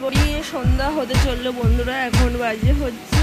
গড়িয়ে সন্ধ্যা হতে চললো বন্ধুরা, এখন বাজে হচ্ছে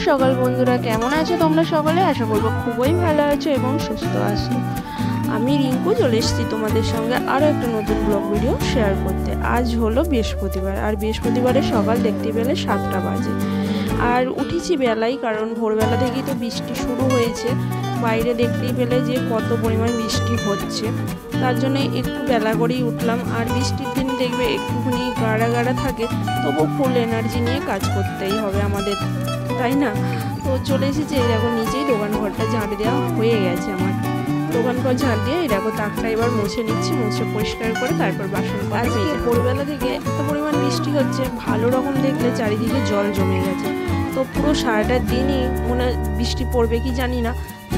সকাল। বন্ধুরা কেমন আছো তোমরা সকলে? আশা করবো খুবই ভালো আছো এবং সুস্থ আছো। আমি রিঙ্কু চলে এসেছি তোমাদের সঙ্গে আরও একটা নতুন ব্লগ ভিডিও শেয়ার করতে। আজ হলো বৃহস্পতিবার, আর বৃহস্পতিবারের সকাল দেখতে পেলে 7টা বাজে। আর উঠেছি বেলায়, কারণ ভোরবেলা থেকেই তো বৃষ্টি শুরু হয়েছে। বাইরে দেখতেই পেলে যে কত পরিমাণ বৃষ্টি হচ্ছে, তার জন্য একটু বেলা করেই উঠলাম। আর বৃষ্টির দিন দেখবে একটুখানি গাড়া গাড়া থাকে, তবু ফুল এনার্জি নিয়ে কাজ করতেই হবে আমাদের, তাই না? তো চলে এসেছি, এই দেখো নিচেই দোকান ঘরটা ঝাঁট দেওয়া হয়ে গেছে। আমার দোকান ঘর ঝাঁট দিয়ে এই দেখো তাকটা এবার মুছে নিচ্ছি, মুছে পরিষ্কার করে তারপর বাসন করা। আজকে ভোরবেলা থেকে এত পরিমাণ বৃষ্টি হচ্ছে, ভালো রকম দেখলে চারিদিকে জল জমে গেছে। তো পুরো সারাটা দিনই মনে বৃষ্টি পড়বে কি জানি না,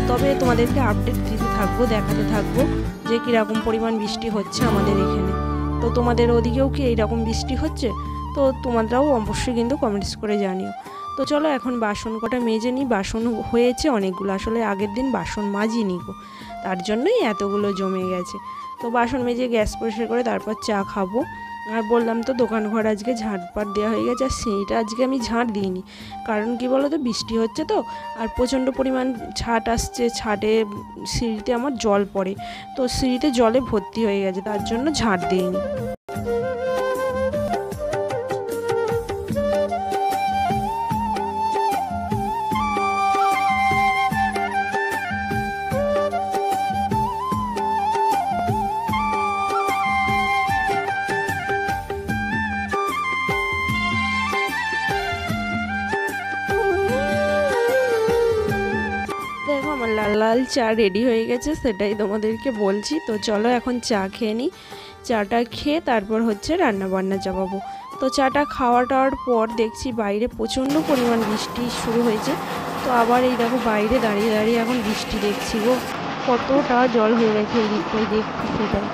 তবে তোমাদেরকে আপডেট দিতে থাকবো, দেখাতে থাকবো যে কীরকম পরিমাণ বৃষ্টি হচ্ছে আমাদের এখানে। তো তোমাদের ওদিকেও কি এইরকম বৃষ্টি হচ্ছে? তো তোমরাও অবশ্যই কিন্তু কমেন্টস করে জানিও। তো চলো এখন বাসন কটা মেজে নিই। বাসন হয়েছে অনেকগুলো, আসলে আগের দিন বাসন মাজিনি গো, তার জন্যই এতগুলো জমে গেছে। তো বাসন মেজে গ্যাস পরিষ্কার করে তারপর চা খাবো। আর বললাম তো দোকান ঘর আজকে ঝাঁটপাট দেওয়া হয়ে গেছে, আর সিঁড়িটা আজকে আমি ঝাঁট দিইনি, কারণ কি বলো তো বৃষ্টি হচ্ছে তো, আর প্রচণ্ড পরিমাণ ছাট আসছে, ছাটে সিঁড়িতে আমার জল পড়ে, তো সিঁড়িতে জলে ভর্তি হয়ে গেছে, তার জন্য ঝাঁট দিইনি। দেখো আমার লাল লাল চা রেডি হয়ে গেছে, সেটাই তোমাদেরকে বলছি। তো চলো এখন চা খেয়ে নিই। চাটা খেয়ে তারপর হচ্ছে রান্না বান্না চাপাবো। তো চাটা খাওয়া টাওয়ার পর দেখছি বাইরে প্রচণ্ড পরিমাণ বৃষ্টি শুরু হয়েছে। তো আবার এই দেখো বাইরে দাঁড়িয়ে দাঁড়িয়ে এখন বৃষ্টি দেখছি গো, কতটা জল হয়ে গেছে এই দিকটাই দেখছি সেটাই।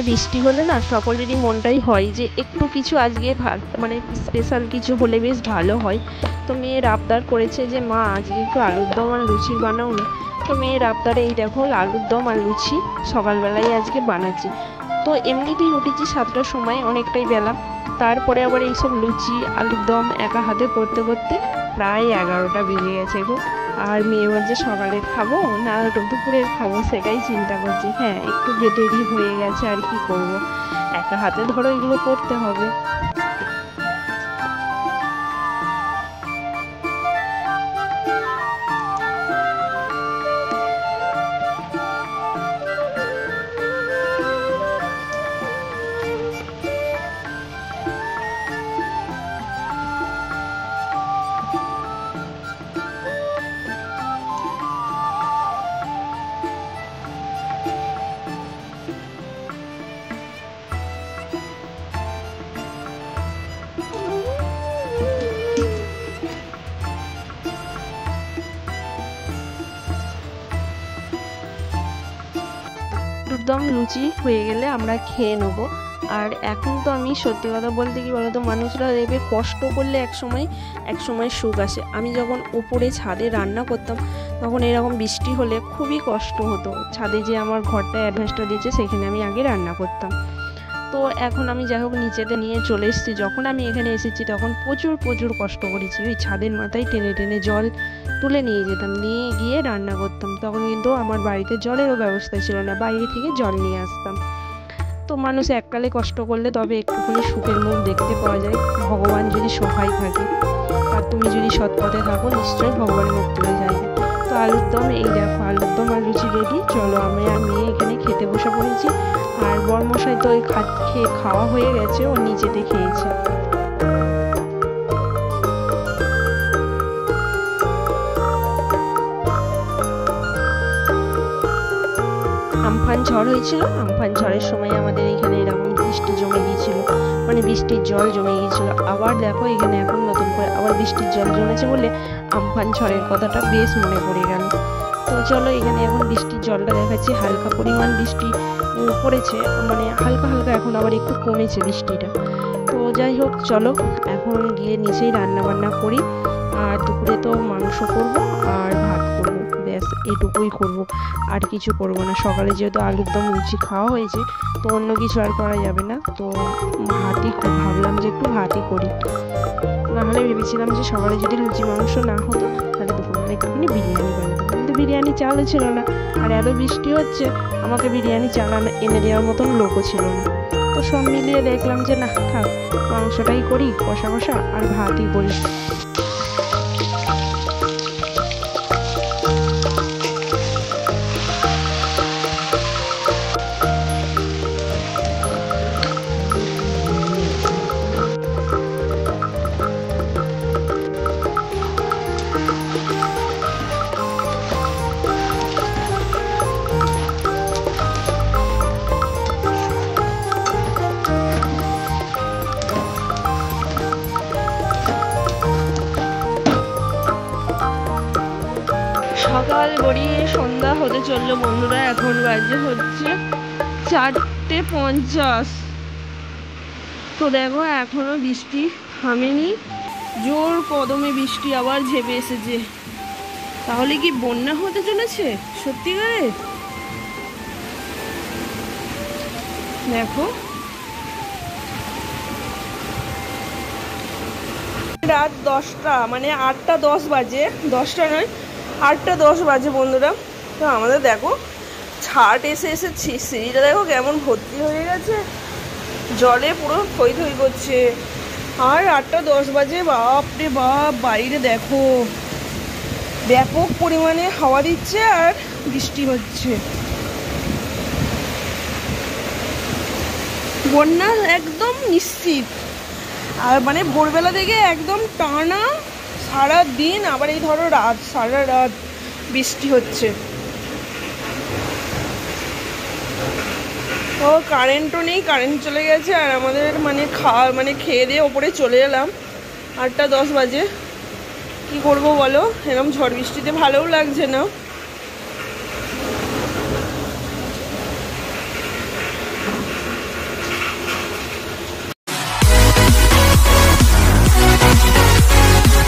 বৃষ্টি হলে না সকলেরই মনটাই হয় যে একটু কিছু আজকে মানে স্পেশাল কিছু হলে বেশ ভালো হয়। তো মেয়ের আবদার করেছে যে মা আজকে একটু আলুর দম আর লুচি বানাও না। তো মেয়ের আবদারে এই দেখো আলুর দম আর লুচি সকালবেলায় আজকে বানাচ্ছি। তো এমনিতেই উঠেছি 7টার সময়, অনেকটাই বেলা, তারপরে আবার এইসব লুচি আলুর দম একা হাতে করতে করতে প্রায় 11টা বেজে গেছে গো। আর মেয়ে বলছে সকালে খাবো না দুপুরে খাবো, সেটাই চিন্তা করছি। হ্যাঁ একটু দেরি হয়ে গেছে, আর কি করব, একা হাতে ধরো এগুলো করতে হবে। দম লুচি হয়ে গেলে আমরা খেয়ে নেবো। আর এখন তো আমি সত্যি কথা বলতে কি বলতো, মানুষরা দেখবে কষ্ট করলে এক সময় সুখ আসে। আমি যখন উপরে ছাদে রান্না করতাম তখন এরকম বৃষ্টি হলে খুবই কষ্ট হতো। ছাদে যে আমার ঘরটা অ্যাডভেস্টার দিয়েছে সেখানে আমি আগে রান্না করতাম। তো এখন আমি যাই হোক নিচেতে নিয়ে চলে এসেছি। যখন আমি এখানে এসেছি তখন প্রচুর কষ্ট করেছি। ওই ছাদের মাথায় টেনে টেনে জল তুলে নিয়ে যেতাম, নিয়ে গিয়ে রান্না করতাম। তখন কিন্তু আমার বাড়িতে জলেরও ব্যবস্থা ছিল না, বাইরে থেকে জল নিয়ে আসতাম। তো মানুষ এককালে কষ্ট করলে তবে একটুখানি সুখের মুখ দেখতে পাওয়া যায়, ভগবান যদি সহায় থাকে আর তুমি যদি সৎ পথে থাকো নিশ্চয়ই ভগবানের মুখ তুলে যাবে। তো আলুর দম, এই দেখো আলুর দম আর লুচি রেডি। চলো আমি আর মেয়ে এখানে খেতে বসে পড়েছি। আর বরমশাই তো ওই খাওয়া হয়ে গেছে, ও নিচেতে খেয়েছে। আমফান ঝড় হয়েছিল, আমফান ঝড়ের সময় আমাদের এখানে এরকম বৃষ্টি জমে গিয়েছিল, মানে বৃষ্টির জল জমে গিয়েছিল। আবার দেখো এখানে এখন নতুন করে আবার বৃষ্টির জল জমেছে বলে আমফান ঝড়ের কথাটা বেশ মনে পড়ে গেল। তো চলো এখানে এখন বৃষ্টির জলটা দেখাচ্ছি, হালকা পরিমাণ বৃষ্টি পড়েছে, মানে হালকা এখন আবার একটু কমেছে বৃষ্টিটা। তো যাই হোক চলো এখন গিয়ে নিচেই রান্না বান্না করি। আর দুপুরে তো মাংস করব আর ভাত করব, ব্যাস এটুকুই করব, আর কিছু করব না। সকালে যেহেতু আলুর দম লুচি খাওয়া হয়েছে তো অন্য কিছু আর করা যাবে না, তো ভাবলাম যে একটু ভাতই করি। নাহলে ভেবেছিলাম যে সকালে যদি লুচি মাংস না হতো তাহলে দুপুরবেলা একটুখানি বিরিয়ানি বানাবো, কিন্তু বিরিয়ানি চালও ছিল না। আর এত বৃষ্টি হচ্ছে, আমাকে বিরিয়ানি চাল এনে দেওয়ার মতন লোকও ছিল না। তো সব মিলিয়ে দেখলাম যে না থাক, মাংসটাই করি কষা কষা আর ভাতই করি। সকাল গড়িয়ে সন্ধ্যা হতে চললো বন্ধুরা, এখন বাজে হচ্ছে 4:50। তো দেখো এখনো বৃষ্টি থামেনি, জোর কদমে বৃষ্টি আবার ঝেপে এসেছে। তাহলে কি বন্যা হতে চলেছে সত্যিকারে? দেখো রাত 10টা, মানে 8:10 বাজে, 10টা নয় 8:10 বাজে বন্ধুরা। তো আমাদের দেখো ছাট এসে সিঁড়িটা দেখো কেমন ভর্তি হয়ে গেছে, জলে পুরো থই থই করছে। আর 8:10 বাজে, বাপরে বাপ, বাইরে দেখো ব্যাপক পরিমাণে হাওয়া দিচ্ছে আর বৃষ্টি হচ্ছে। বন্যা একদম নিশ্চিত। আর মানে ভোরবেলা থেকে একদম টানা সারা দিন, আবার এই ধরো সারা রাত বৃষ্টি হচ্ছে। ও কারেন্টও নেই, কারেন্ট চলে গেছে। আর আমাদের মানে খেয়ে দিয়ে ওপরে চলে এলাম 8:10 বাজে। কি করবো বলো, এরকম ঝড় বৃষ্টিতে ভালোও লাগছে না।